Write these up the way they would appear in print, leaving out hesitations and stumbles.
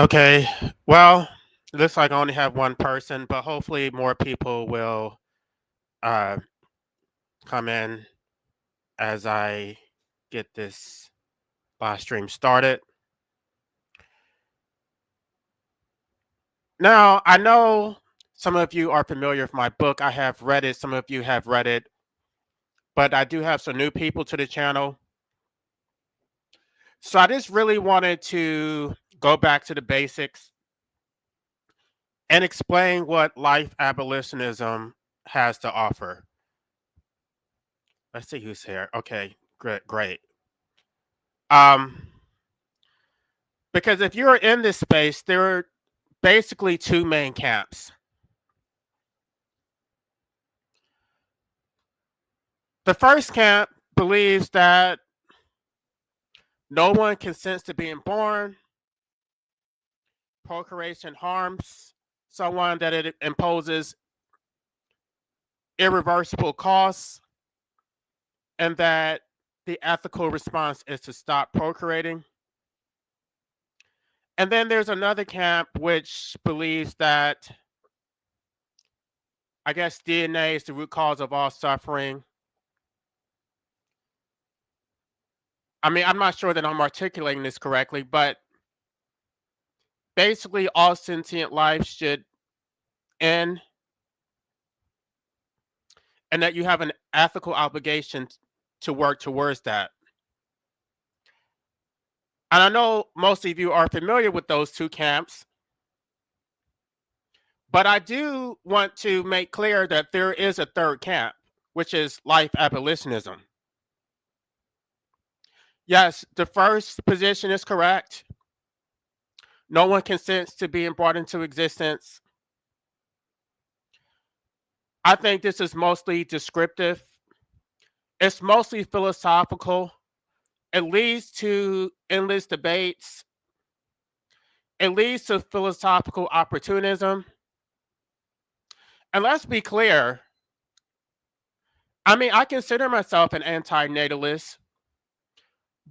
Okay. Well, looks like I only have one person, but hopefully more people will uh, come in as I get this live stream started. Now, I know some of you are familiar with my book. I have read it. Some of you have read it, but I do have some new people to the channel. So I just really wanted to go back to the basics and explain what life abolitionism has to offer. Let's see who's here. Okay, great, great. Um, because if you're in this space, there are basically two main camps. The first camp believes that no one consents to being born, procreation harms someone, that it imposes irreversible costs, and that the ethical response is to stop procreating. And then there's another camp which believes that, I guess, DNA is the root cause of all suffering. I mean, I'm not sure that I'm articulating this correctly, but basically all sentient life should end, and that you have an ethical obligation to work towards that. And I know most of you are familiar with those two camps, but I do want to make clear that there is a third camp, which is life abolitionism. Yes, the first position is correct. No one consents to being brought into existence. I think this is mostly descriptive. It's mostly philosophical. It leads to endless debates. It leads to philosophical opportunism. And let's be clear. I mean, I consider myself an anti-natalist,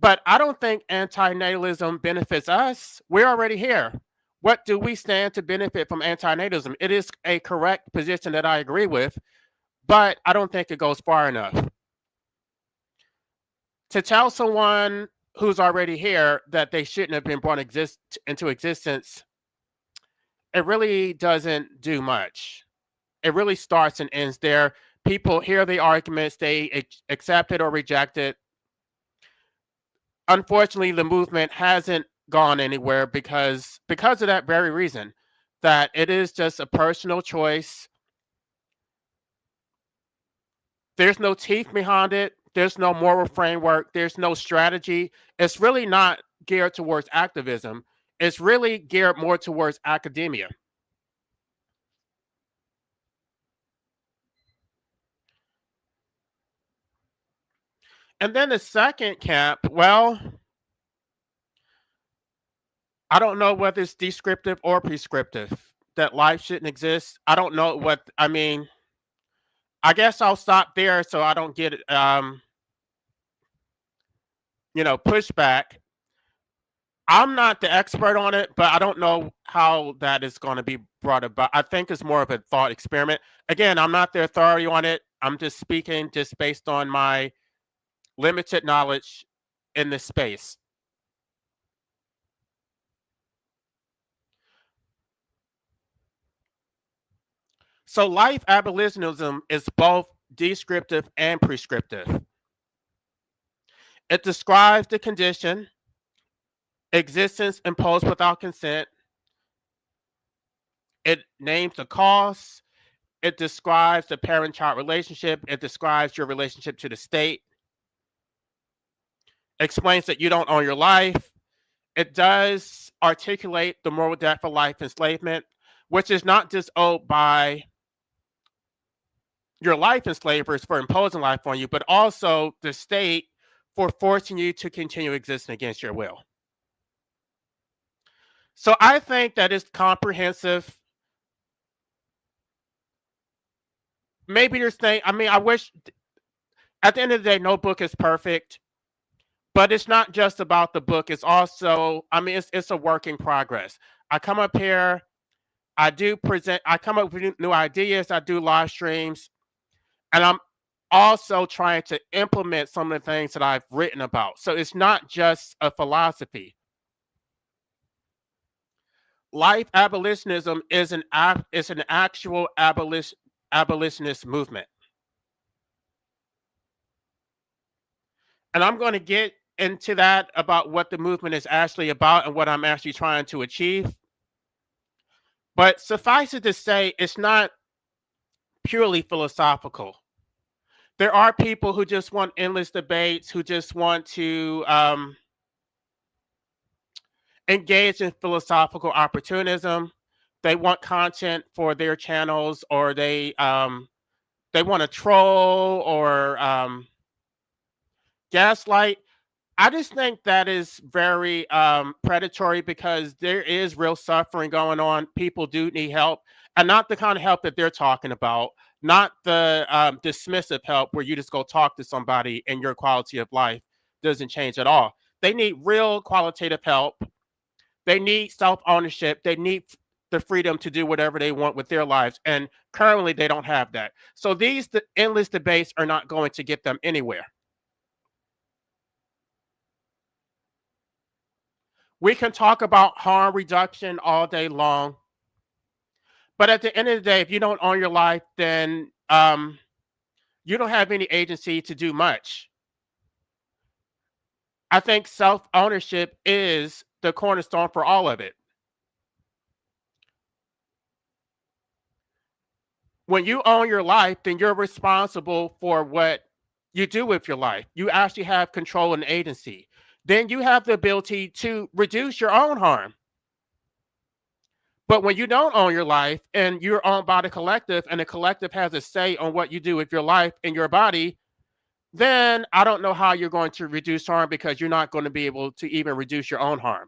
but I don't think anti-natalism benefits us. We're already here. What do we stand to benefit from anti-natalism? It is a correct position that I agree with, but I don't think it goes far enough. To tell someone who's already here that they shouldn't have been brought into existence, it really doesn't do much. It really starts and ends there. People hear the arguments, they accept it or reject it. Unfortunately, the movement hasn't gone anywhere because of that very reason, that it is just a personal choice. There's no teeth behind it. There's no moral framework. There's no strategy. It's really not geared towards activism. It's really geared more towards academia. And then the second camp, well, I don't know whether it's descriptive or prescriptive, that life shouldn't exist. I don't know what, I mean, I guess I'll stop there so I don't get pushback. I'm not the expert on it, but I don't know how that is going to be brought about. I think it's more of a thought experiment. Again, I'm not the authority on it. I'm just speaking just based on my limited knowledge in this space. So life abolitionism is both descriptive and prescriptive. It describes the condition, existence imposed without consent. It names the cause. It describes the parent-child relationship. It describes your relationship to the state. Explains that you don't own your life. It does articulate the moral debt for life enslavement, which is not just owed by your life enslavers for imposing life on you, but also the state for forcing you to continue existing against your will. So I think that it's comprehensive. Maybe you're saying, I mean, I wish at the end of the day, no book is perfect, but it's not just about the book. It's also, I mean, it's a work in progress. I come up here, I do present, I come up with new ideas, I do live streams, and I'm also trying to implement some of the things that I've written about. So it's not just a philosophy. Life abolitionism is an actual abolitionist movement. And I'm going to get into that about what the movement is actually about and what I'm actually trying to achieve. But suffice it to say, it's not purely philosophical. There are people who just want endless debates, who just want to engage in philosophical opportunism. They want content for their channels, or they want to troll or gaslight. I just think that is very predatory, because there is real suffering going on. People do need help, and not the kind of help that they're talking about, not the dismissive help where you just go talk to somebody and your quality of life doesn't change at all. They need real qualitative help. They need self ownership. They need the freedom to do whatever they want with their lives. And currently, they don't have that. So these endless debates are not going to get them anywhere. We can talk about harm reduction all day long, but at the end of the day, if you don't own your life, then you don't have any agency to do much. I think self ownership is the cornerstone for all of it. When you own your life, then you're responsible for what you do with your life. You actually have control and agency. Then you have the ability to reduce your own harm. But when you don't own your life and you're owned by the collective, and the collective has a say on what you do with your life and your body, then I don't know how you're going to reduce harm, because you're not going to be able to even reduce your own harm.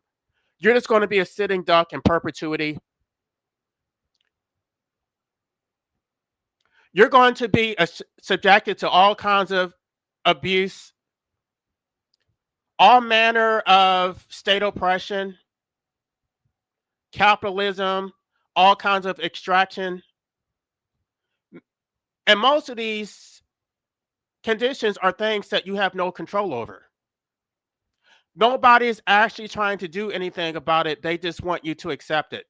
You're just going to be a sitting duck in perpetuity. You're going to be subjected to all kinds of abuse, all manner of state oppression, capitalism, all kinds of extraction. And most of these conditions are things that you have no control over. Nobody is actually trying to do anything about it. They just want you to accept it.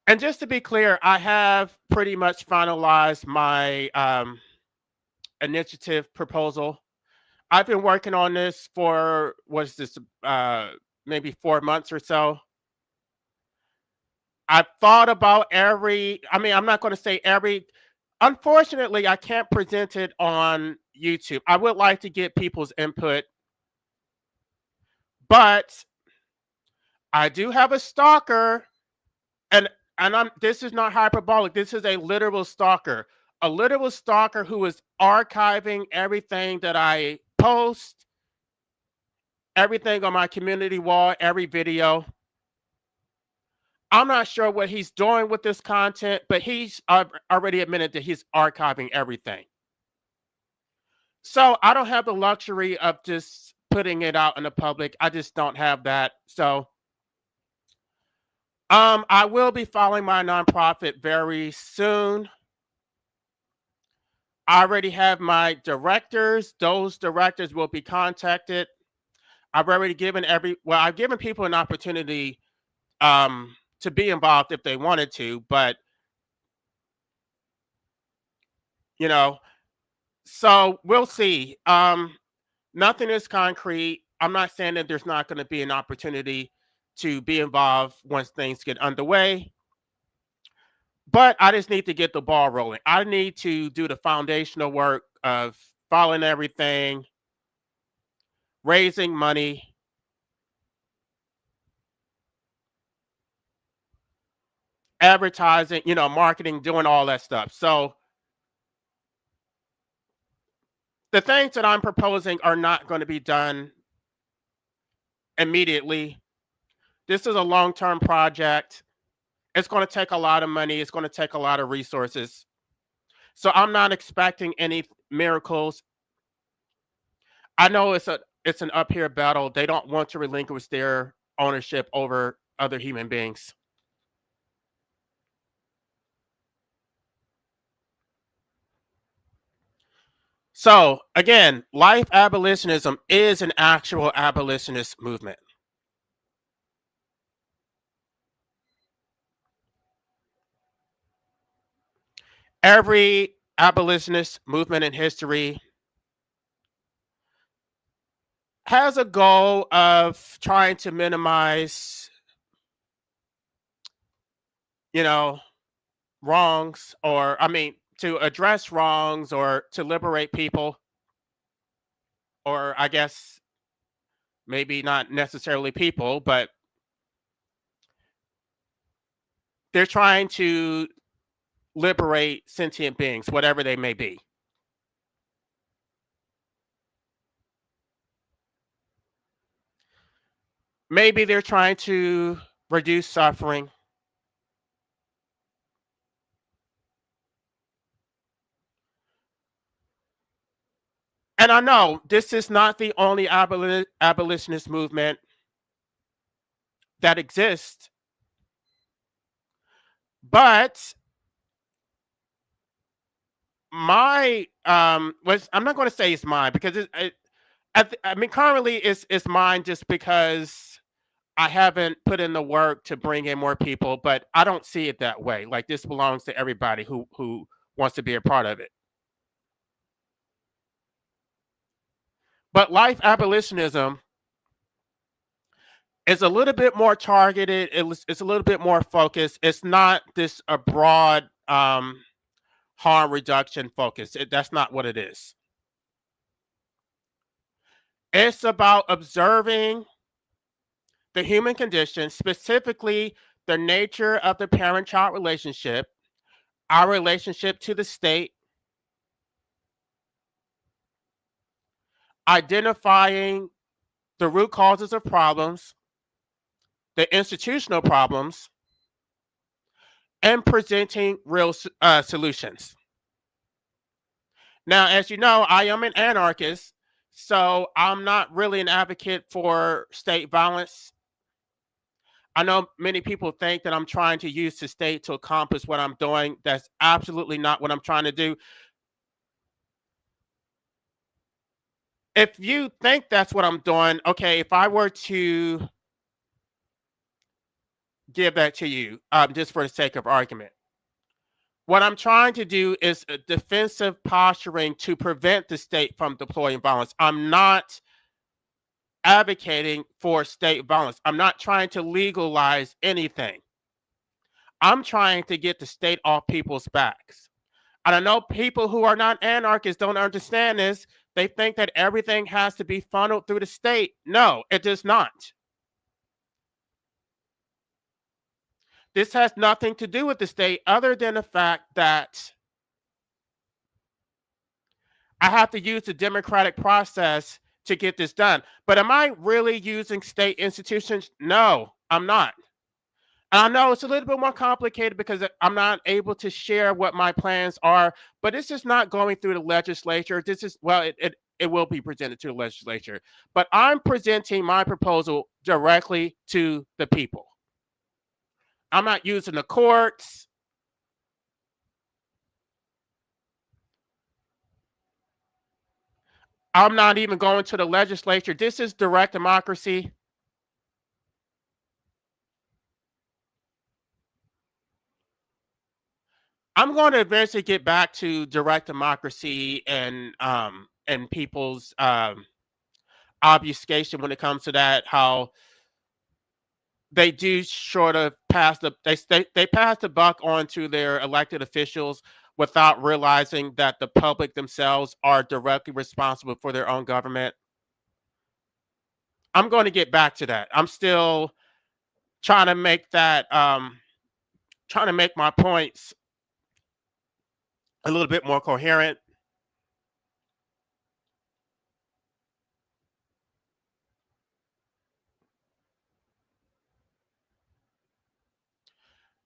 And just to be clear, I have pretty much finalized my initiative proposal. I've been working on this for, what's this, maybe 4 months or so. I've thought about I'm not going to say unfortunately, I can't present it on YouTube. I would like to get people's input, but I do have a stalker, and this is not hyperbolic. This is a literal stalker. A literal stalker who is archiving everything that I post, everything on my community wall, every video. I'm not sure what he's doing with this content, but he's already admitted that he's archiving everything. So I don't have the luxury of just putting it out in the public. I just don't have that. So I will be following my nonprofit very soon. I already have my directors. Those directors will be contacted. I've already given I've given people an opportunity to be involved if they wanted to, but you know, so we'll see. Nothing is concrete. I'm not saying that there's not going to be an opportunity to be involved once things get underway, but I just need to get the ball rolling. I need to do the foundational work of following everything, raising money, advertising, marketing, doing all that stuff. So the things that I'm proposing are not going to be done immediately. This is a long-term project. It's going to take a lot of money. It's going to take a lot of resources. So I'm not expecting any miracles. I know it's an uphill battle. They don't want to relinquish their ownership over other human beings. So again, life abolitionism is an actual abolitionist movement. Every abolitionist movement in history has a goal of trying to minimize, you know, wrongs, or I mean, to address wrongs or to liberate people, or I guess maybe not necessarily people, but they're trying to liberate sentient beings, whatever they may be. Maybe they're trying to reduce suffering. And I know this is not the only abolitionist movement that exists, but my was I'm not going to say it's mine because I mean currently it's mine just because I haven't put in the work to bring in more people, but I don't see it that way. Like this belongs to everybody who wants to be a part of it. But life abolitionism is a little bit more targeted. It's a little bit more focused. It's not this a broad harm reduction focus. That's not what it is. It's about observing the human condition, specifically the nature of the parent-child relationship, our relationship to the state, identifying the root causes of problems, the institutional problems, and presenting real solutions. Now, as you know, I am an anarchist, so I'm not really an advocate for state violence. I know many people think that I'm trying to use the state to accomplish what I'm doing. That's absolutely not what I'm trying to do. If you think that's what I'm doing, okay, if I were to give that to you, just for the sake of argument, what I'm trying to do is a defensive posturing to prevent the state from deploying violence. I'm not advocating for state violence. I'm not trying to legalize anything. I'm trying to get the state off people's backs. And I know people who are not anarchists don't understand this. They think that everything has to be funneled through the state. No, it does not. This has nothing to do with the state other than the fact that I have to use the democratic process to get this done. But am I really using state institutions? No, I'm not. And I know it's a little bit more complicated because I'm not able to share what my plans are, but this is not going through the legislature. This is, well, it will be presented to the legislature, but I'm presenting my proposal directly to the people. I'm not using the courts. I'm not even going to the legislature. This is direct democracy. I'm going to eventually get back to direct democracy and people's obfuscation when it comes to that. How they do sort of pass they pass the buck on to their elected officials without realizing that the public themselves are directly responsible for their own government. I'm going to get back to that. I'm still trying to make that trying to make my points a little bit more coherent.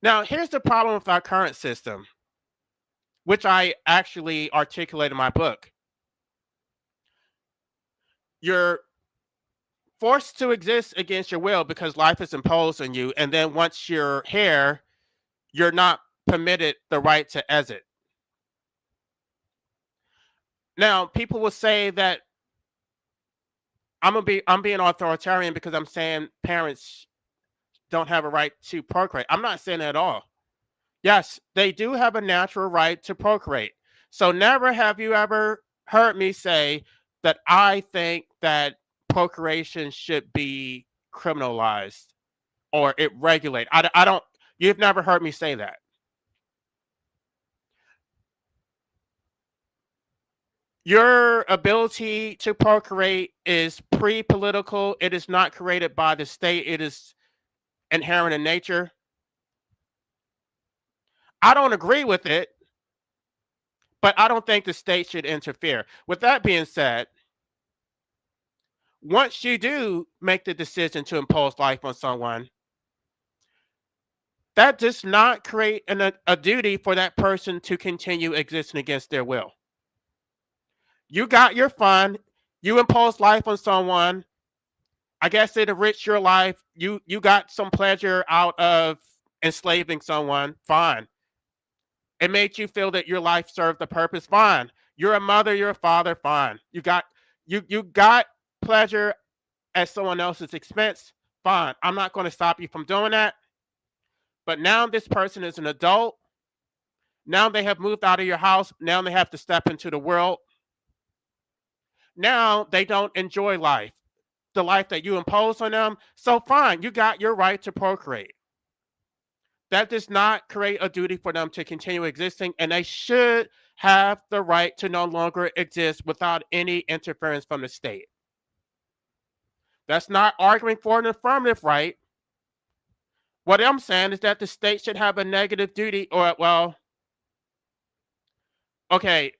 Now, here's the problem with our current system, which I actually articulate in my book. You're forced to exist against your will because life is imposed on you. And then once you're here, you're not permitted the right to exit. Now, people will say that I'm being authoritarian because I'm saying parents don't have a right to procreate. I'm not saying that at all. Yes, they do have a natural right to procreate. So never have you ever heard me say that I think that procreation should be criminalized or it regulate. I don't. You've never heard me say that. Your ability to procreate is pre-political. It is not created by the state. It is inherent in nature. I don't agree with it, but I don't think the state should interfere. With that being said, once you do make the decision to impose life on someone, that does not create a duty for that person to continue existing against their will. You got your fun. You impose life on someone. I guess it enriched your life. You got some pleasure out of enslaving someone. Fine. It made you feel that your life served a purpose. Fine. You're a mother. You're a father. Fine. You got pleasure at someone else's expense. Fine. I'm not going to stop you from doing that. But now this person is an adult. Now they have moved out of your house. Now they have to step into the world. Now they don't enjoy life, the life that you impose on them. So fine, you got your right to procreate. That does not create a duty for them to continue existing, and they should have the right to no longer exist without any interference from the state. That's not arguing for an affirmative right. What I'm saying is that the state should have a negative duty, or, well, okay,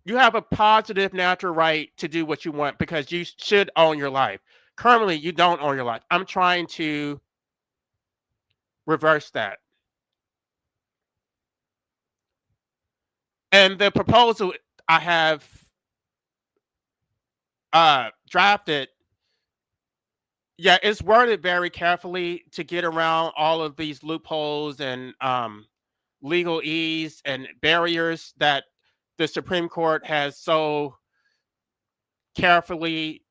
you have a positive natural right to do what you want because you should own your life. Currently, you don't own your life. I'm trying to reverse that. And the proposal I have drafted, yeah, it's worded very carefully to get around all of these loopholes and legal ease and barriers that the Supreme Court has so carefully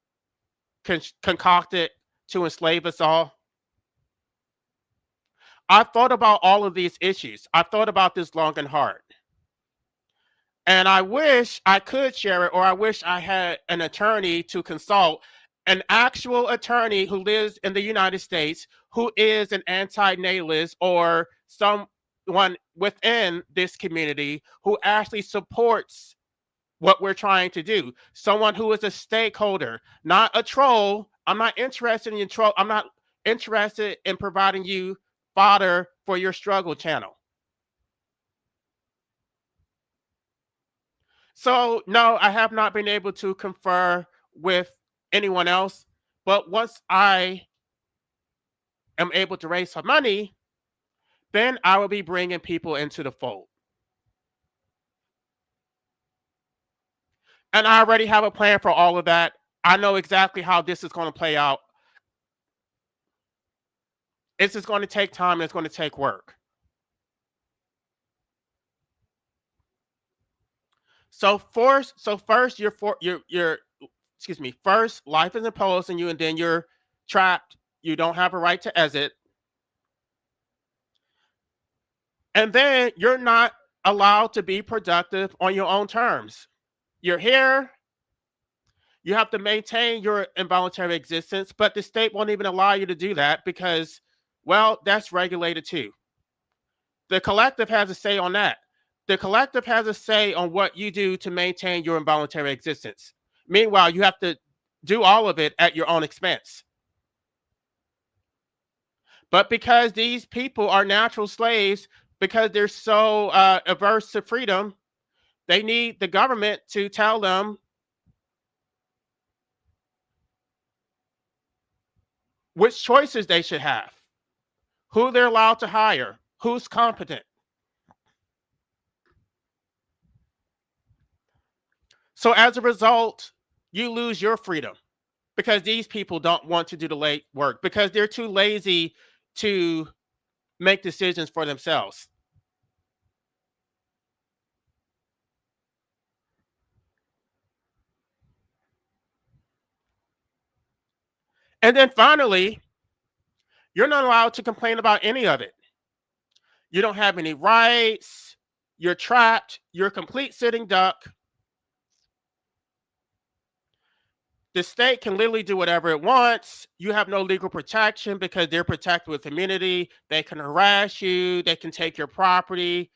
concocted to enslave us all. I've thought about all of these issues. I've thought about this long and hard. And I wish I could share it, or I wish I had an attorney to consult, an actual attorney who lives in the United States, who is an anti-natalist, or someone within this community who actually supports what we're trying to do. Someone who is a stakeholder, not a troll. I'm not interested in your troll. I'm not interested in providing you fodder for your struggle channel. So, no, I have not been able to confer with anyone else. But once I am able to raise some money, then I will be bringing people into the fold. And I already have a plan for all of that. I know exactly how this is going to play out. It's just going to take time and it's going to take work. So first, first life is imposed on you, and then you're trapped. You don't have a right to exit, and then you're not allowed to be productive on your own terms. You're here. You have to maintain your involuntary existence, but the state won't even allow you to do that because, well, that's regulated too. The collective has a say on that. The collective has a say on what you do to maintain your involuntary existence. Meanwhile, you have to do all of it at your own expense. But because these people are natural slaves, because they're so averse to freedom, they need the government to tell them which choices they should have, who they're allowed to hire, who's competent. So as a result, you lose your freedom. because these people don't want to do the late work because they're too lazy to make decisions for themselves. And then finally, you're not allowed to complain about any of it. You don't have any rights. You're trapped. You're a complete sitting duck. The state can literally do whatever it wants. You have no legal protection because they're protected with immunity. They can harass you. They can take your property,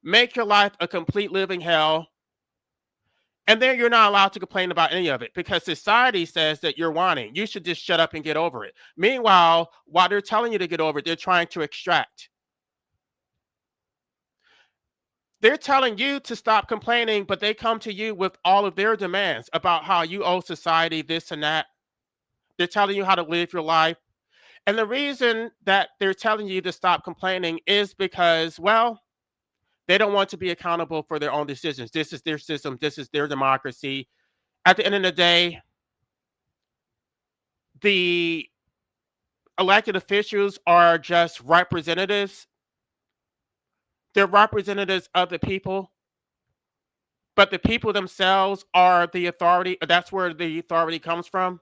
make your life a complete living hell. And then you're not allowed to complain about any of it because society says that you're whining. You should just shut up and get over it. Meanwhile, while they're telling you to get over it, they're trying to extract. They're telling you to stop complaining, but they come to you with all of their demands about how you owe society this and that. They're telling you how to live your life. And the reason that they're telling you to stop complaining is because, well, they don't want to be accountable for their own decisions. This is their system. This is their democracy. At the end of the day, the elected officials are just representatives. They're representatives of the people, but the people themselves are the authority. That's where the authority comes from.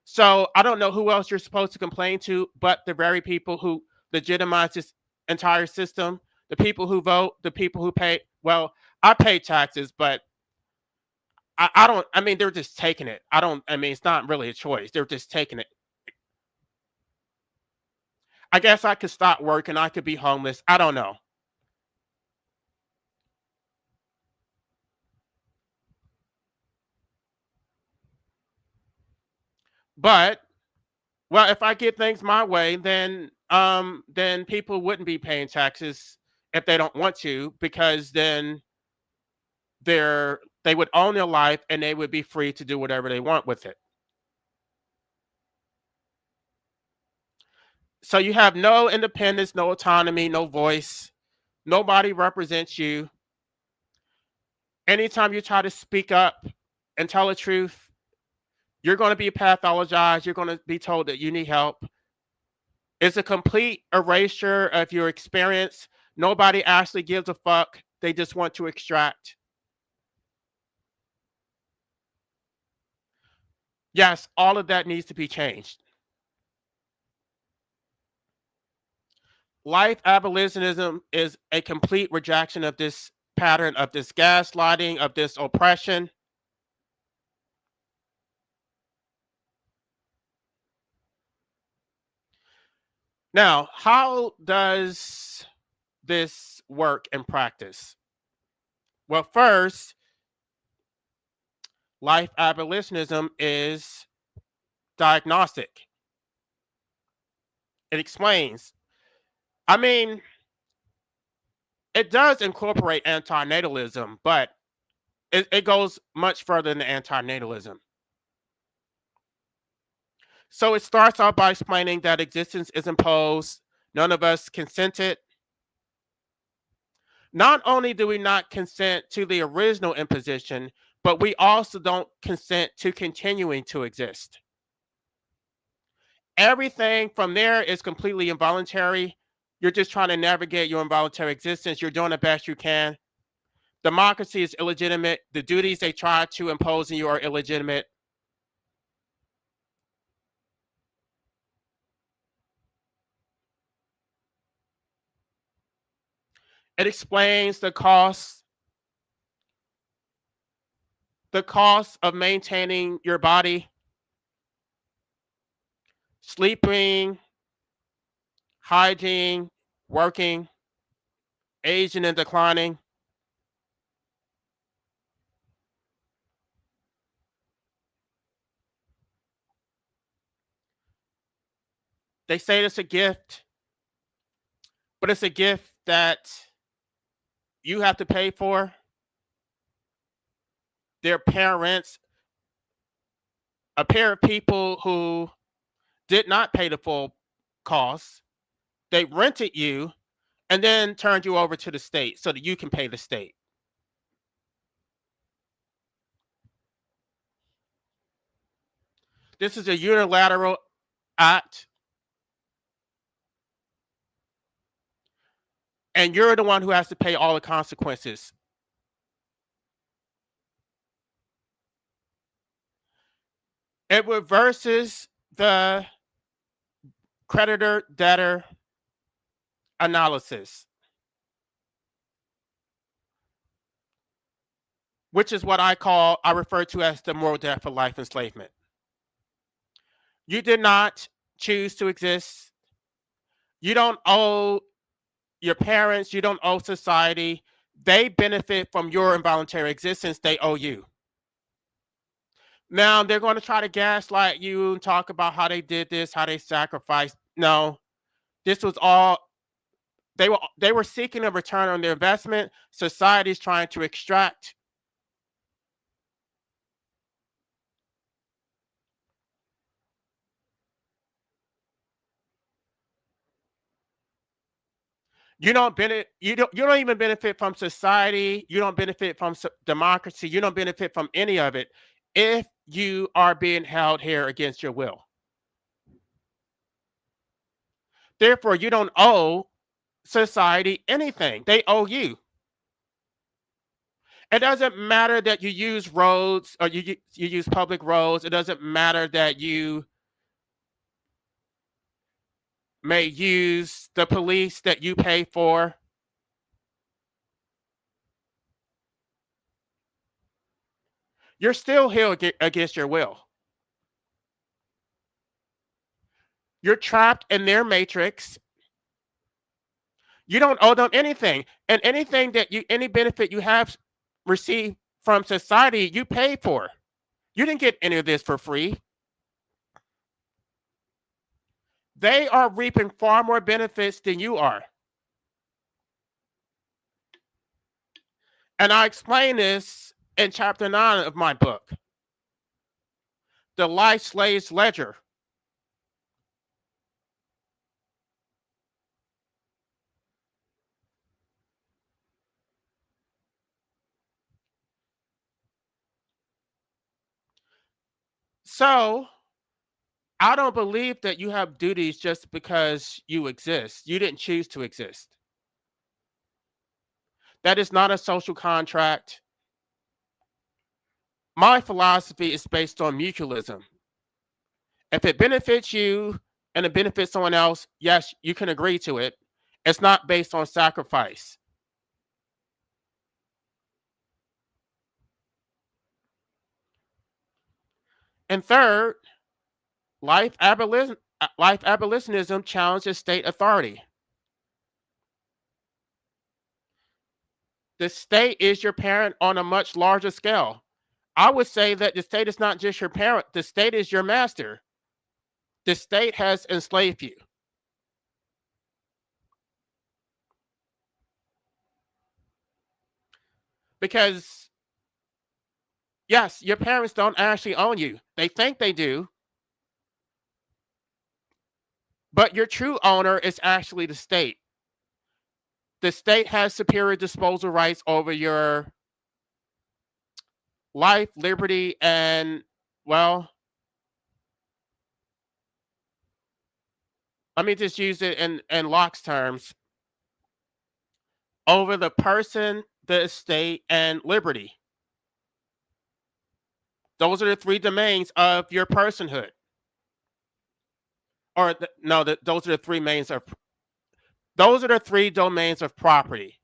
So I don't know who else you're supposed to complain to, but the very people who legitimize this entire system, the people who vote, the people who pay. Well, I pay taxes, but I don't. I mean, they're just taking it. I don't. I mean, it's not really a choice. They're just taking it. I guess I could stop working. I could be homeless. I don't know. But well, if I get things my way, then people wouldn't be paying taxes if they don't want to, because then they would own their life and they would be free to do whatever they want with it. So you have no independence, no autonomy, no voice. Nobody represents you. Anytime you try to speak up and tell the truth, you're going to be pathologized. You're going to be told that you need help. It's a complete erasure of your experience. Nobody actually gives a fuck. They just want to extract. Yes, all of that needs to be changed. Life abolitionism is a complete rejection of this pattern, of this gaslighting, of this oppression. Now, how does this work in practice? Well, first, life abolitionism is diagnostic. It explains. I mean, it does incorporate antinatalism, but it goes much further than antinatalism. So it starts out by explaining that existence is imposed. None of us consented. Not only do we not consent to the original imposition, but we also don't consent to continuing to exist. Everything from there is completely involuntary. You're just trying to navigate your involuntary existence. You're doing the best you can. Democracy is illegitimate. The duties they try to impose on you are illegitimate. It explains the cost of maintaining your body, sleeping, hygiene, working, aging and declining. They say it's a gift, but it's a gift that you have to pay for. Their parents, a pair of people who did not pay the full cost, they rented you and then turned you over to the state so that you can pay the state. This is a unilateral act, and you're the one who has to pay all the consequences. It reverses the creditor-debtor analysis, which is what I refer to as the moral debt for life enslavement. You did not choose to exist. You don't owe your parents, you don't owe society. They benefit from your involuntary existence. They owe you. Now they're going to try to gaslight you and talk about how they did this, how they sacrificed. No, this was all they were seeking a return on their investment. Society's trying to extract. You don't benefit. You don't even benefit from society. You don't benefit from democracy. You don't benefit from any of it if you are being held here against your will. Therefore, you don't owe society anything. They owe you. It doesn't matter that you use roads or you use public roads. It doesn't matter that you may use the police that you pay for. You're still held against your will. You're trapped in their matrix. You don't owe them anything. And anything that any benefit you have received from society, you pay for. You didn't get any of this for free. They are reaping far more benefits than you are. And I explain this in chapter 9 of my book, The Life Slave's Ledger. So, I don't believe that you have duties just because you exist. You didn't choose to exist. That is not a social contract. My philosophy is based on mutualism. If it benefits you and it benefits someone else, yes, you can agree to it. It's not based on sacrifice. And third, life-abolitionism challenges state authority. The state is your parent on a much larger scale. I would say that the state is not just your parent. The state is your master. The state has enslaved you. Because, yes, your parents don't actually own you. They think they do. But your true owner is actually the state. The state has superior disposal rights over your life, liberty, and, well, let me just use it in Locke's terms, over the person, the estate, and liberty. Those are the three domains of your personhood. Or those are the three domains of. Those are the three domains of property.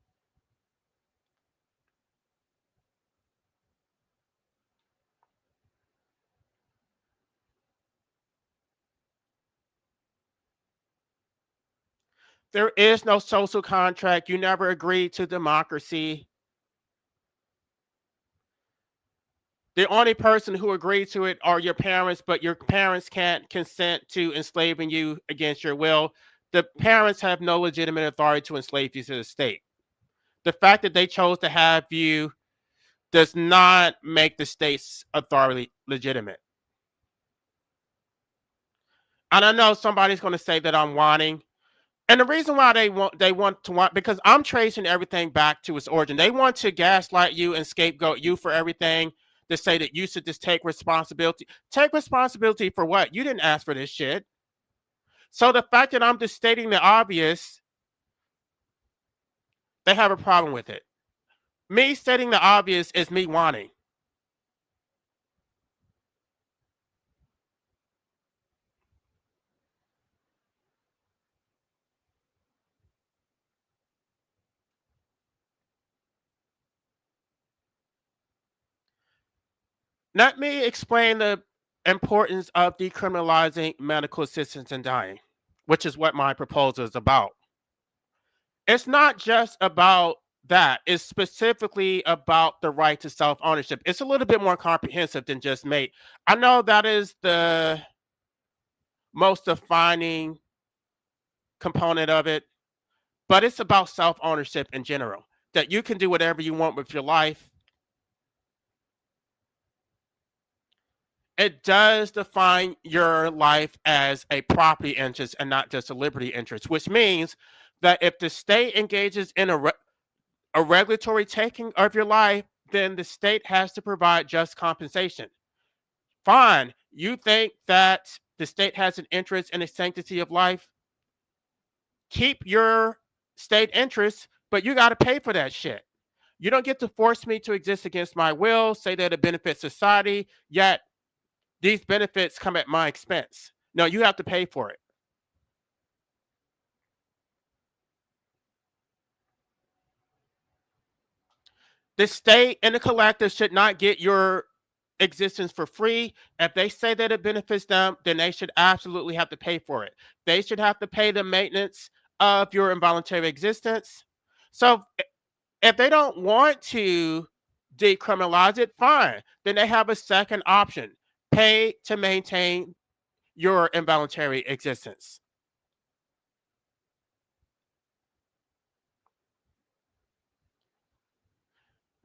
There is no social contract. You never agreed to democracy. The only person who agreed to it are your parents, but your parents can't consent to enslaving you against your will. The parents have no legitimate authority to enslave you to the state. The fact that they chose to have you does not make the state's authority legitimate. And I know somebody's going to say that I'm whining. And the reason why they want because I'm tracing everything back to its origin. They want to gaslight you and scapegoat you for everything. to say that you should just take responsibility. Take responsibility for what? You didn't ask for this shit. So the fact that I'm just stating the obvious, they have a problem with it. Me stating the obvious is me wanting. Let me explain the importance of decriminalizing medical assistance in dying, which is what my proposal is about. It's not just about that, it's specifically about the right to self ownership. It's a little bit more comprehensive than just mate. I know that is the most defining component of it, but it's about self ownership in general, that you can do whatever you want with your life. It does define your life as a property interest and not just a liberty interest, which means that if the state engages in a regulatory taking of your life, then the state has to provide just compensation. Fine, you think that the state has an interest in the sanctity of life? Keep your state interest, but you got to pay for that shit. You don't get to force me to exist against my will, say that it benefits society, yet these benefits come at my expense. No, you have to pay for it. The state and the collective should not get your existence for free. If they say that it benefits them, then they should absolutely have to pay for it. They should have to pay the maintenance of your involuntary existence. So if they don't want to decriminalize it, fine. Then they have a second option: pay to maintain your involuntary existence.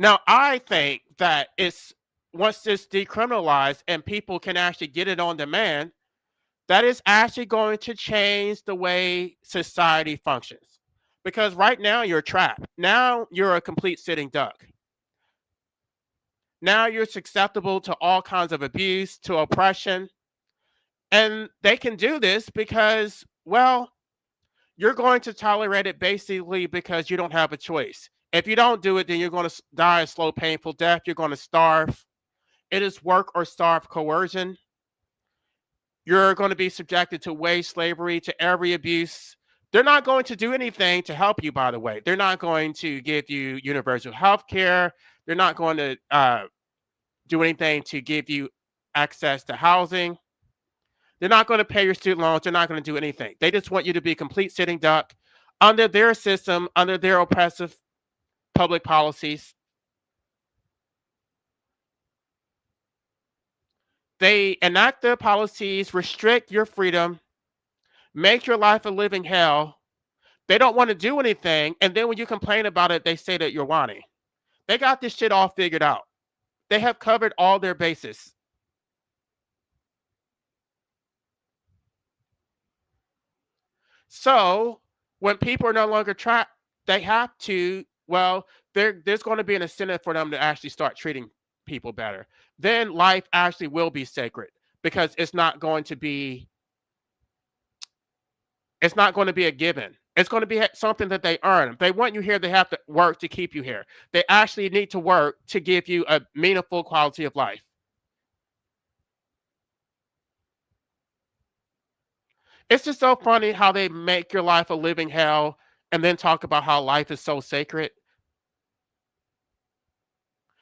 Now, I think that it's once it's decriminalized and people can actually get it on demand, that is actually going to change the way society functions. Because right now you're trapped. Now you're a complete sitting duck. Now you're susceptible to all kinds of abuse, to oppression. And they can do this because, well, you're going to tolerate it basically because you don't have a choice. If you don't do it, then you're going to die a slow, painful death. You're going to starve. It is work or starve coercion. You're going to be subjected to wage slavery, to every abuse. They're not going to do anything to help you, by the way. They're not going to give you universal health care. They're not going to do anything to give you access to housing. They're not going to pay your student loans. They're not going to do anything. They just want you to be a complete sitting duck under their system, under their oppressive public policies. They enact their policies, restrict your freedom, make your life a living hell. They don't want to do anything. And then when you complain about it, they say that you're whining. They got this shit all figured out. They have covered all their bases. So when people are no longer trapped, they have to, well, there's going to be an incentive for them to actually start treating people better. Then life actually will be sacred because it's not going to be a given. It's going to be something that they earn. If they want you here, they have to work to keep you here. They actually need to work to give you a meaningful quality of life. It's just so funny how they make your life a living hell and then talk about how life is so sacred.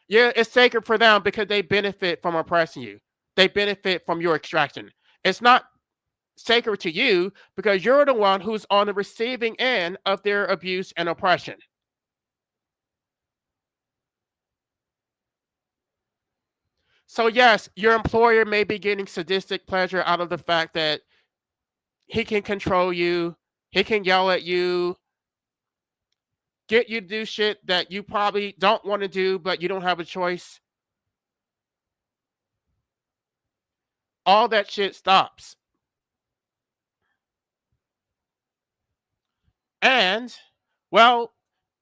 Yeah, it's sacred for them because they benefit from oppressing you. They benefit from your extraction. It's not sacred to you because you're the one who's on the receiving end of their abuse and oppression. So, yes, your employer may be getting sadistic pleasure out of the fact that he can control you, he can yell at you, get you to do shit that you probably don't want to do, but you don't have a choice. All that shit stops. And, well,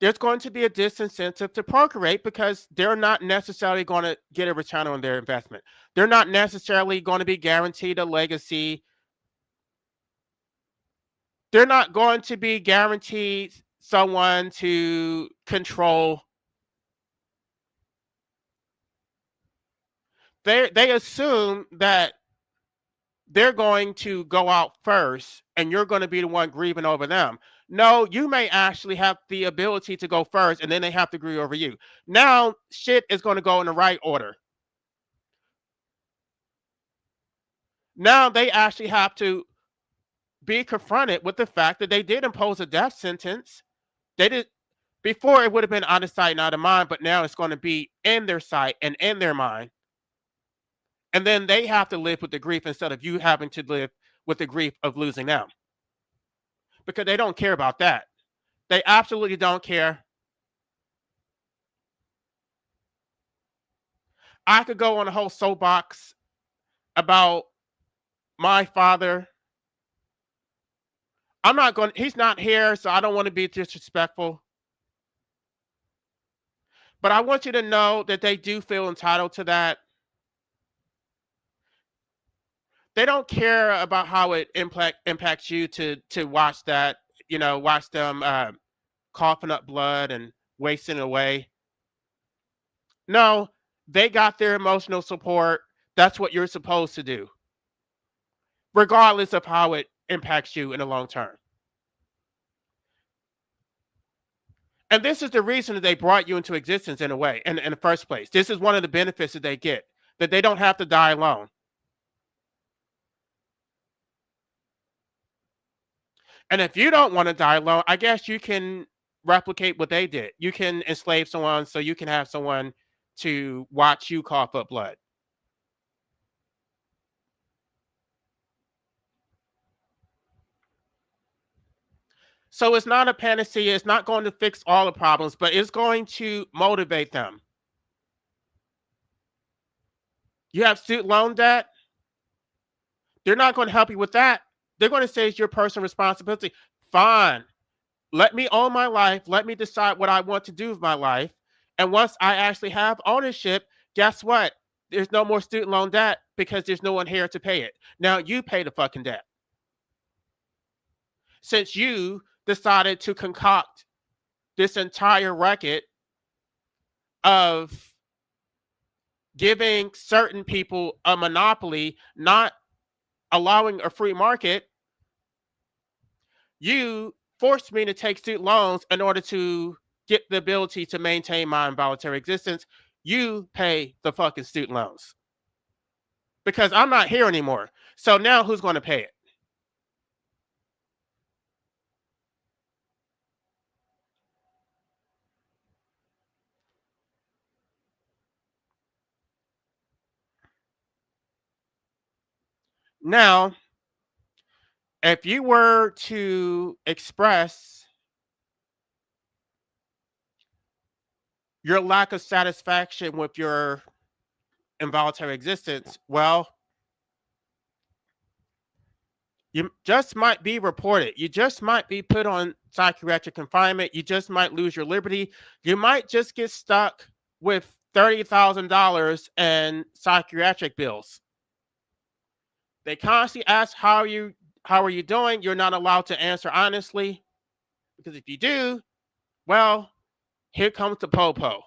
there's going to be a disincentive to procreate because they're not necessarily going to get a return on their investment. They're not necessarily going to be guaranteed a legacy. They're not going to be guaranteed someone to control. They assume that they're going to go out first and you're going to be the one grieving over them. No, you may actually have the ability to go first and then they have to grieve over you. Now shit is going to go in the right order. Now they actually have to be confronted with the fact that they did impose a death sentence. They did before. It would have been out of sight, out of mind, but now it's going to be in their sight and in their mind. And then they have to live with the grief instead of you having to live with the grief of losing them. Because they don't care about that. They absolutely don't care. I could go on a whole soapbox about my father. I'm not going, he's not here, so I don't want to be disrespectful. But I want you to know that they do feel entitled to that. They don't care about how it impacts you to watch that, watch them coughing up blood and wasting away. No, they got their emotional support. That's what you're supposed to do, regardless of how it impacts you in the long term. And this is the reason that they brought you into existence in a way, in the first place. This is one of the benefits that they get, that they don't have to die alone. And if you don't want to die alone, I guess you can replicate what they did. You can enslave someone so you can have someone to watch you cough up blood. So it's not a panacea. It's not going to fix all the problems, but it's going to motivate them. You have student loan debt. They're not going to help you with that. They're going to say it's your personal responsibility. Fine. Let me own my life. Let me decide what I want to do with my life. And once I actually have ownership, guess what? There's no more student loan debt because there's no one here to pay it. Now you pay the fucking debt. Since you decided to concoct this entire racket of giving certain people a monopoly, not allowing a free market, you forced me to take student loans in order to get the ability to maintain my involuntary existence. You pay the fucking student loans because I'm not here anymore. So now who's going to pay it? Now, if you were to express your lack of satisfaction with your involuntary existence, well, you just might be reported. You just might be put on psychiatric confinement. You just might lose your liberty. You might just get stuck with $30,000 in psychiatric bills. They constantly ask how are you doing? You're not allowed to answer honestly, because if you do, well, here comes the popo.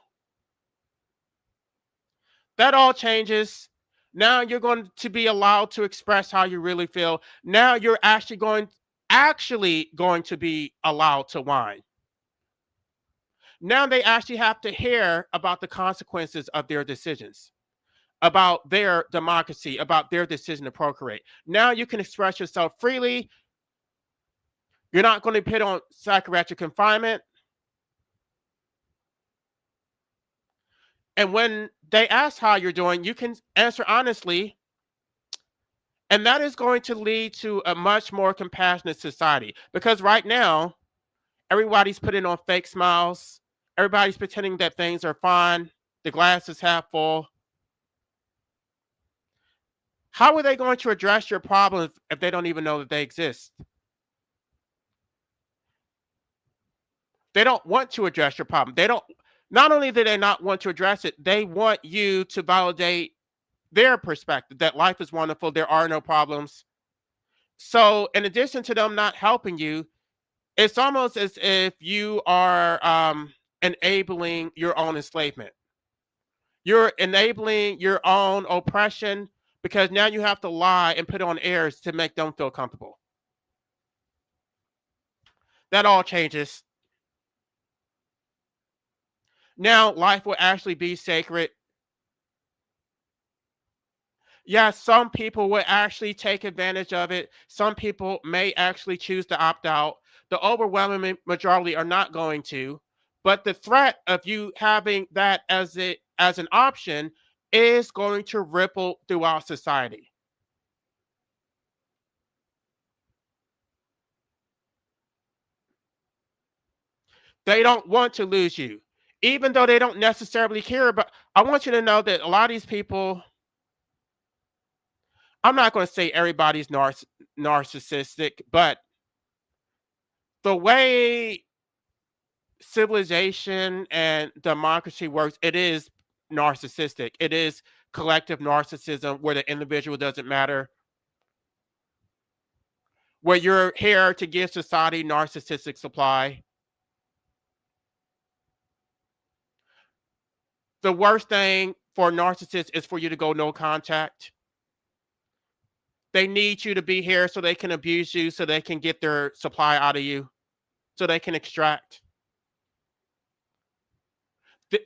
That all changes. Now you're going to be allowed to express how you really feel. Now you're actually going to be allowed to whine. Now they actually have to hear about the consequences of their decisions, about their democracy, about their decision to procreate. Now you can express yourself freely. You're not going to be put on psychiatric confinement. And when they ask how you're doing, you can answer honestly. And that is going to lead to a much more compassionate society. Because right now, everybody's putting on fake smiles. Everybody's pretending that things are fine. The glass is half full. How are they going to address your problems if they don't even know that they exist? They don't want to address your problem. They don't. Not only do they not want to address it, they want you to validate their perspective that life is wonderful, there are no problems. So, in addition to them not helping you, it's almost as if you are enabling your own enslavement. You're enabling your own oppression because now you have to lie and put on airs to make them feel comfortable. That all changes. Now, life will actually be sacred. Yeah, some people will actually take advantage of it. Some people may actually choose to opt out. The overwhelming majority are not going to. But the threat of you having that as an option is going to ripple throughout society. They don't want to lose you, even though they don't necessarily care. But I want you to know that a lot of these people, I'm not going to say everybody's narcissistic, but the way civilization and democracy works, it is narcissistic. It is collective narcissism where the individual doesn't matter, where you're here to give society narcissistic supply. The worst thing for a narcissist is for you to go no contact. They need you to be here so they can abuse you, so they can get their supply out of you, so they can extract.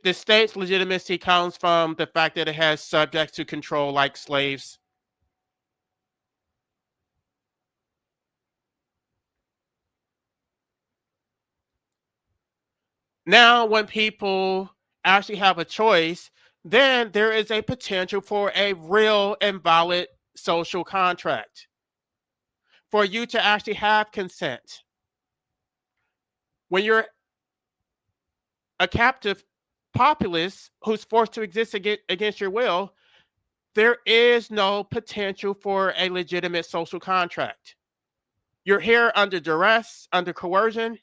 The state's legitimacy comes from the fact that it has subjects to control like slaves. Now, when people actually have a choice, then there is a potential for a real and valid social contract for you to actually have consent. When you're a captive populace who's forced to exist against your will, there is no potential for a legitimate social contract. You're here under duress, under coercion.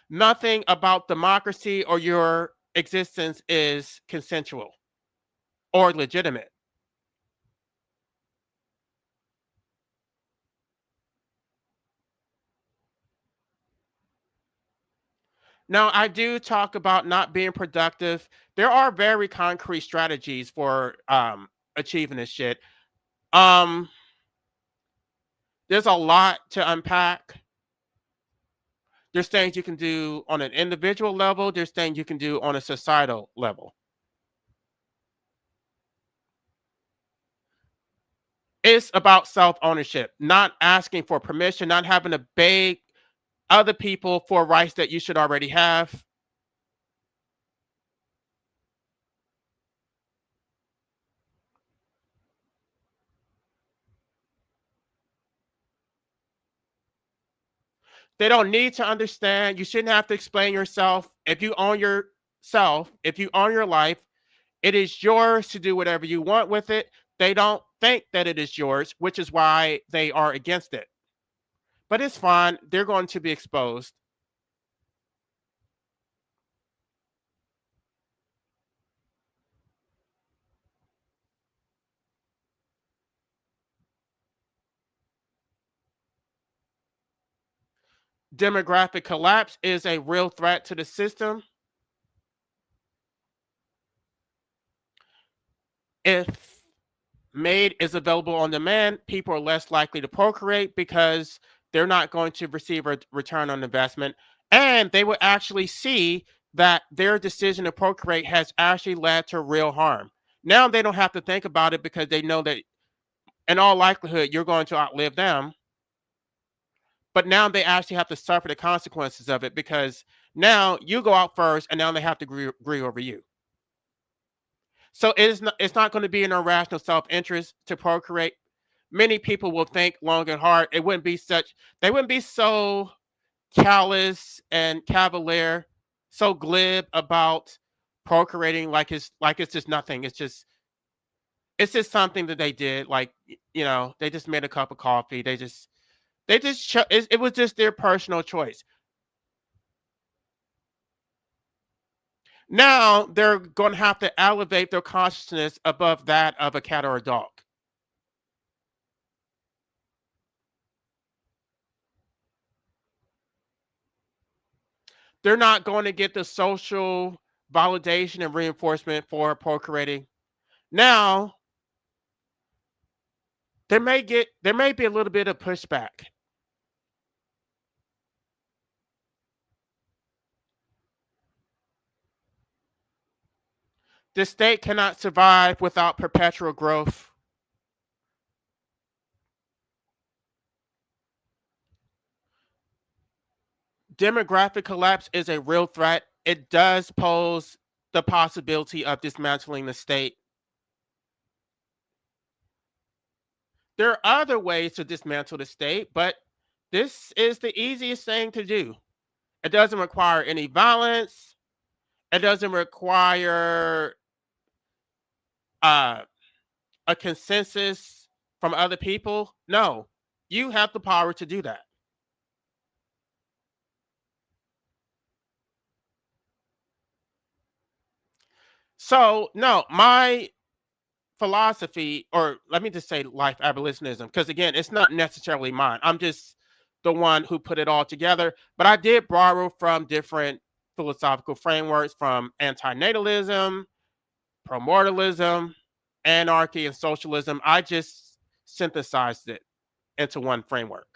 Nothing about democracy or your existence is consensual or legitimate. Now, I do talk about not being productive. There are very concrete strategies for achieving this shit. Um, there's a lot to unpack. There's things you can do on an individual level. There's things you can do on a societal level. It's about self ownership, not asking for permission, not having to beg other people for rights that you should already have. They don't need to understand. You shouldn't have to explain yourself. If you own yourself, if you own your life, it is yours to do whatever you want with it. They don't think that it is yours, which is why they are against it. But it's fine. They're going to be exposed. Demographic collapse is a real threat to the system. If made is available on demand, people are less likely to procreate because they're not going to receive a return on investment. And they will actually see that their decision to procreate has actually led to real harm. Now they don't have to think about it because they know that in all likelihood you're going to outlive them. But now they actually have to suffer the consequences of it because now you go out first and now they have to agree over you. So it's not going to be in our rational self-interest to procreate. Many people will think long and hard. They wouldn't be so callous and cavalier, so glib about procreating like it's just nothing. It's just something that they did. Like, they just made a cup of coffee. They It was just their personal choice. Now they're going to have to elevate their consciousness above that of a cat or a dog. They're not going to get the social validation and reinforcement for procreating. Now, there may be a little bit of pushback. The state cannot survive without perpetual growth. Demographic collapse is a real threat. It does pose the possibility of dismantling the state. There are other ways to dismantle the state, but this is the easiest thing to do. It doesn't require any violence. It doesn't require uh, a consensus from other people. No, you have the power to do that. So, no, my philosophy, or let me just say life abolitionism, because again, it's not necessarily mine. I'm just the one who put it all together. But I did borrow from different philosophical frameworks from antinatalism, primordialism, anarchy, and socialism. I just synthesized it into one framework.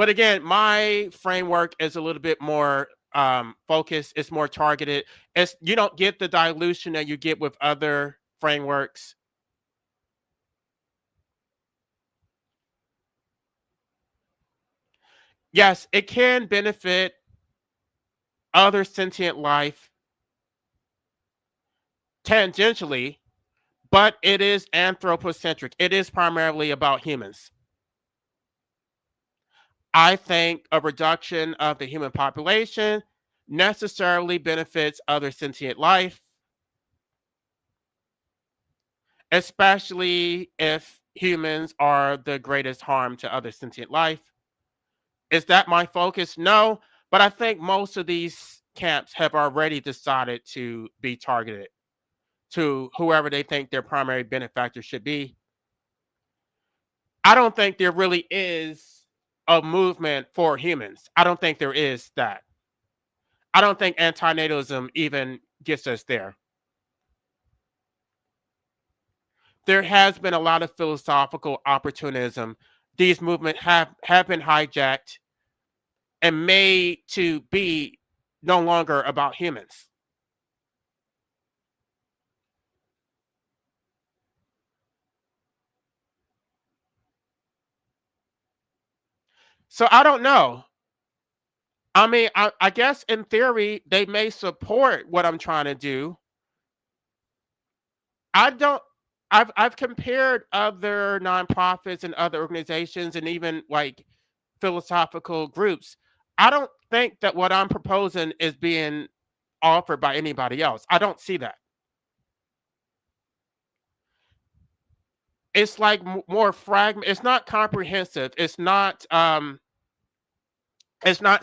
But again, my framework is a little bit more focused. It's more targeted. It's You don't get the dilution that you get with other frameworks. Yes, it can benefit other sentient life tangentially, but it is anthropocentric. It is primarily about humans. I think a reduction of the human population necessarily benefits other sentient life, especially if humans are the greatest harm to other sentient life. Is that my focus? No, but I think most of these camps have already decided to be targeted to whoever they think their primary benefactor should be. I don't think there really is a movement for humans. I don't think there is that. I don't think antinatalism even gets us there. There has been a lot of philosophical opportunism. These movements have been hijacked and made to be no longer about humans. So I don't know. I mean, I guess in theory they may support what I'm trying to do. I don't. I've compared other nonprofits and other organizations and even like philosophical groups. I don't think that what I'm proposing is being offered by anybody else. I don't see that. It's like more fragment. It's not comprehensive. It's not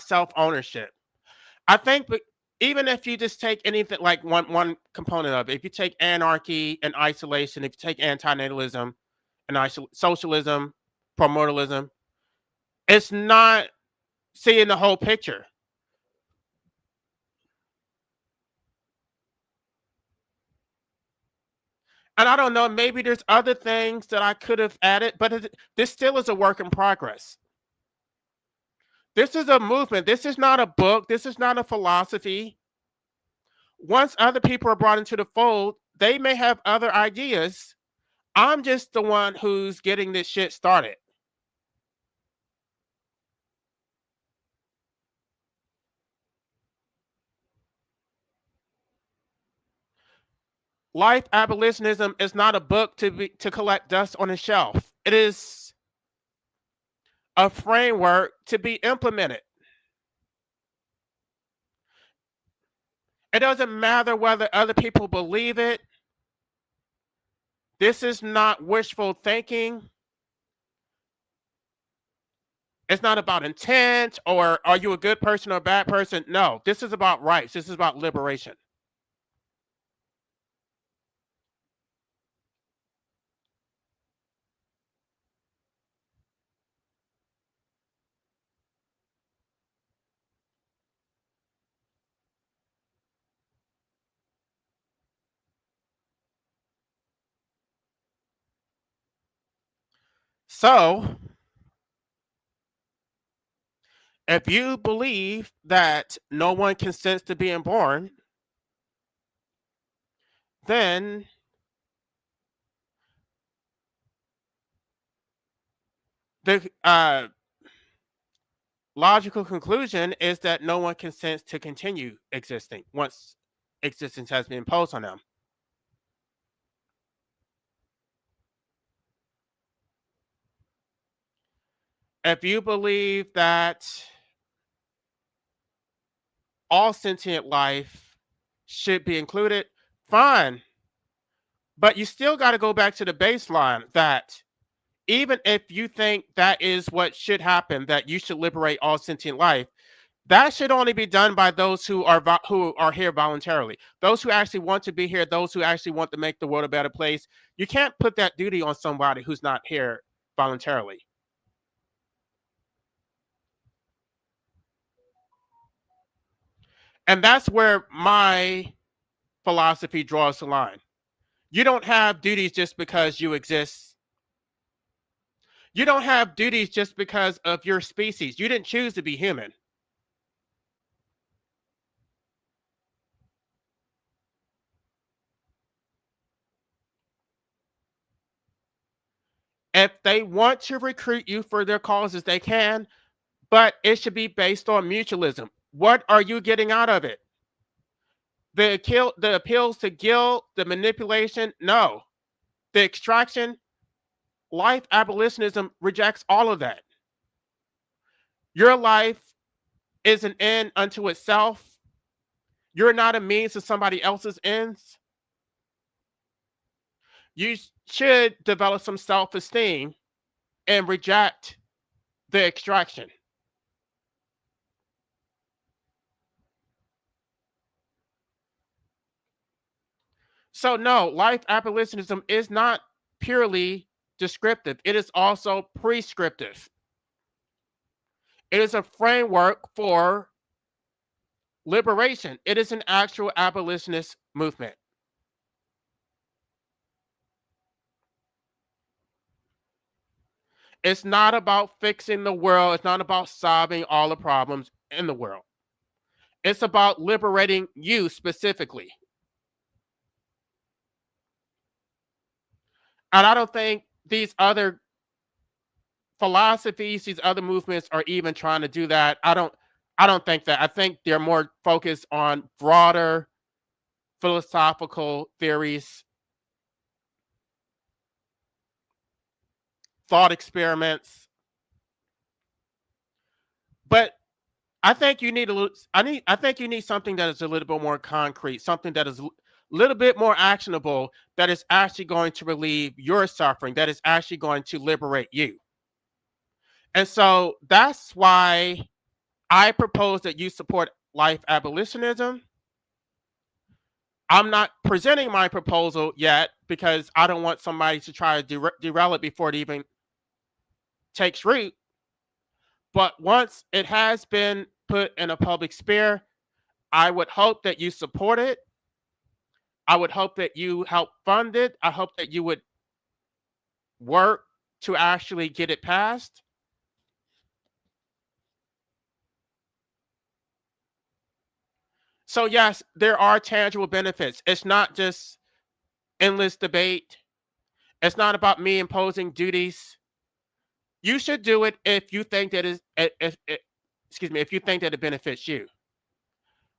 self ownership. I think, but even if you just take anything like one component of it, if you take anarchy and isolation, if you take antinatalism and socialism, primordialism, it's not seeing the whole picture. And I don't know, maybe there's other things that I could have added, but this still is a work in progress. This is a movement. This is not a book. This is not a philosophy. Once other people are brought into the fold, they may have other ideas. I'm just the one who's getting this shit started. Life abolitionism is not a book to collect dust on a shelf. It is a framework to be implemented. It doesn't matter whether other people believe it. This is not wishful thinking. It's not about intent or are you a good person or a bad person. No, this is about rights. This is about liberation. So, if you believe that no one consents to being born, then the logical conclusion is that no one consents to continue existing once existence has been imposed on them. If you believe that all sentient life should be included, fine. But you still got to go back to the baseline that even if you think that is what should happen, that you should liberate all sentient life, that should only be done by those who are here voluntarily. Those who actually want to be here, those who actually want to make the world a better place. You can't put that duty on somebody who's not here voluntarily. And that's where my philosophy draws the line. You don't have duties just because you exist. You don't have duties just because of your species. You didn't choose to be human. If they want to recruit you for their causes, they can, but it should be based on mutualism. What are you getting out of it? The appeals to guilt, the manipulation, no. The extraction, life abolitionism rejects all of that. Your life is an end unto itself. You're not a means to somebody else's ends. You should develop some self-esteem and reject the extraction. So no, life abolitionism is not purely descriptive. It is also prescriptive. It is a framework for liberation. It is an actual abolitionist movement. It's not about fixing the world. It's not about solving all the problems in the world. It's about liberating you specifically. And I don't think these other philosophies, these other movements are even trying to do that. I don't think that. I think they're more focused on broader philosophical theories, thought experiments. But I think you need I think you need something that is a little bit more concrete, something that is a little bit more actionable, that is actually going to relieve your suffering, that is actually going to liberate you. And so that's why I propose that you support life abolitionism. I'm not presenting my proposal yet because I don't want somebody to try to derail it before it even takes root. But once it has been put in a public sphere, I would hope that you support it. I would hope that you help fund it. I hope that you would work to actually get it passed. So, yes, there are tangible benefits. It's not just endless debate. It's not about me imposing duties. You should do it if you think that excuse me, if you think that it benefits you.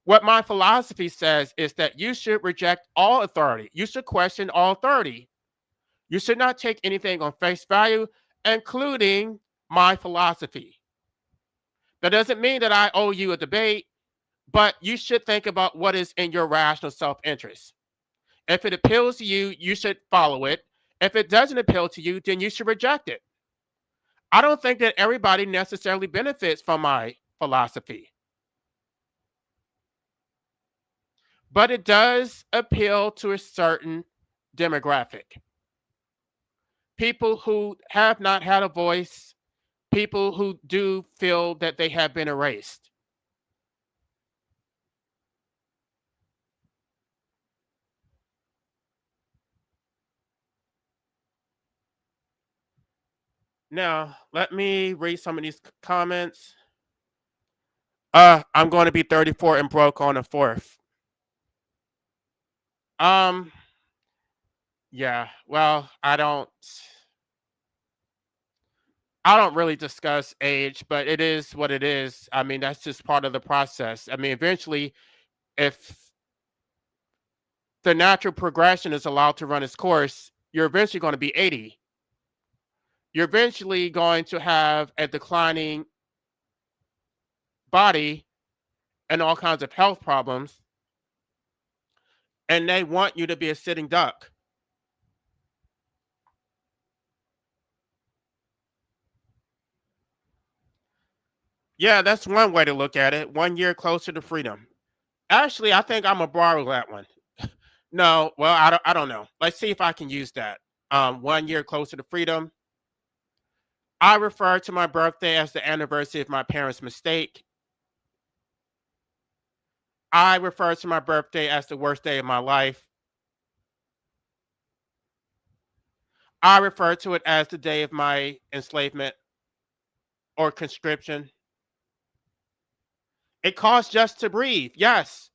What my philosophy says is that you should reject all authority. You should question all authority. You should not take anything on face value, including my philosophy. That doesn't mean that I owe you a debate, but you should think about what is in your rational self interest. If it appeals to you, you should follow it. If it doesn't appeal to you, then you should reject it. I don't think that everybody necessarily benefits from my philosophy, but it does appeal to a certain demographic. People who have not had a voice, people who do feel that they have been erased. Now, let me read some of these comments. I'm going to be 34 and broke on the 4th. Um, yeah, well, I don't really discuss age, but it is what it is. I mean, that's just part of the process. I mean, eventually, if the natural progression is allowed to run its course, you're eventually going to be 80. You're eventually going to have a declining body and all kinds of health problems, and they want you to be a sitting duck. Yeah, that's one way to look at it. 1 year closer to freedom. Actually, I think I'm gonna borrow that one. No, well, I don't know. Let's see if I can use that. 1 year closer to freedom. I refer to my birthday as the anniversary of my parents' mistake. I refer to my birthday as the worst day of my life. I refer to it as the day of my enslavement or conscription. It costs just to breathe. Yes,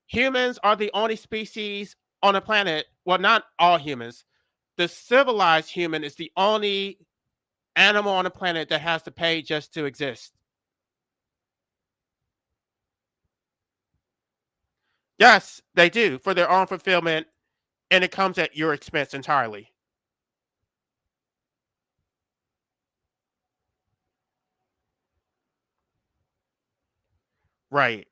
humans are the only species on the planet. Well, not all humans. The civilized human is the only animal on the planet that has to pay just to exist. Yes, they do for their own fulfillment, and it comes at your expense entirely. Right.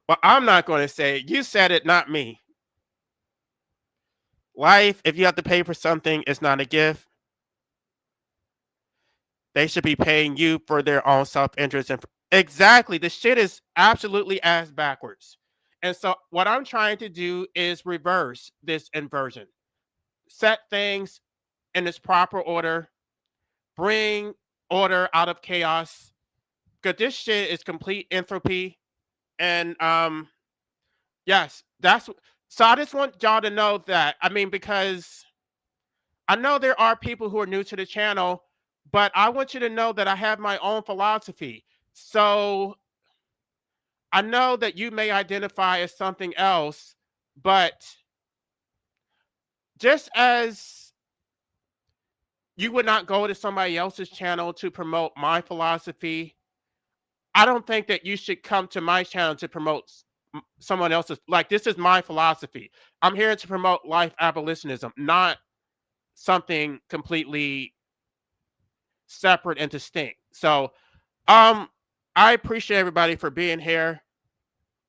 Well, I'm not going to say it. You said it, not me. Life, if you have to pay for something, it's not a gift. They should be paying you for their own self-interest. And exactly, the shit is absolutely ass backwards. And so, what I'm trying to do is reverse this inversion, set things in its proper order, bring order out of chaos. Because this shit is complete entropy. And yes, that's so. I just want y'all to know that. I mean, because I know there are people who are new to the channel, but I want you to know that I have my own philosophy. So I know that you may identify as something else, but just as you would not go to somebody else's channel to promote my philosophy, I don't think that you should come to my channel to promote someone else's. Like, this is my philosophy. I'm here to promote life abolitionism, not something completely separate and distinct. So, um, I appreciate everybody for being here.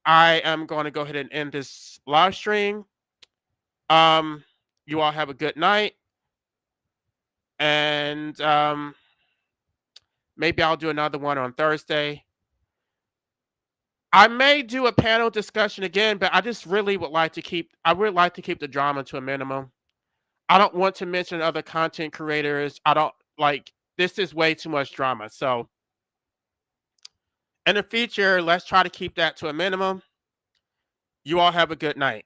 I am going to go ahead and end this live stream. Um, you all have a good night, and maybe I'll do another one on Thursday. I may do a panel discussion again, but I just really would like to keep. I would like to keep the drama to a minimum. I don't want to mention other content creators. I don't like. This is way too much drama. So in the future, let's try to keep that to a minimum. You all have a good night.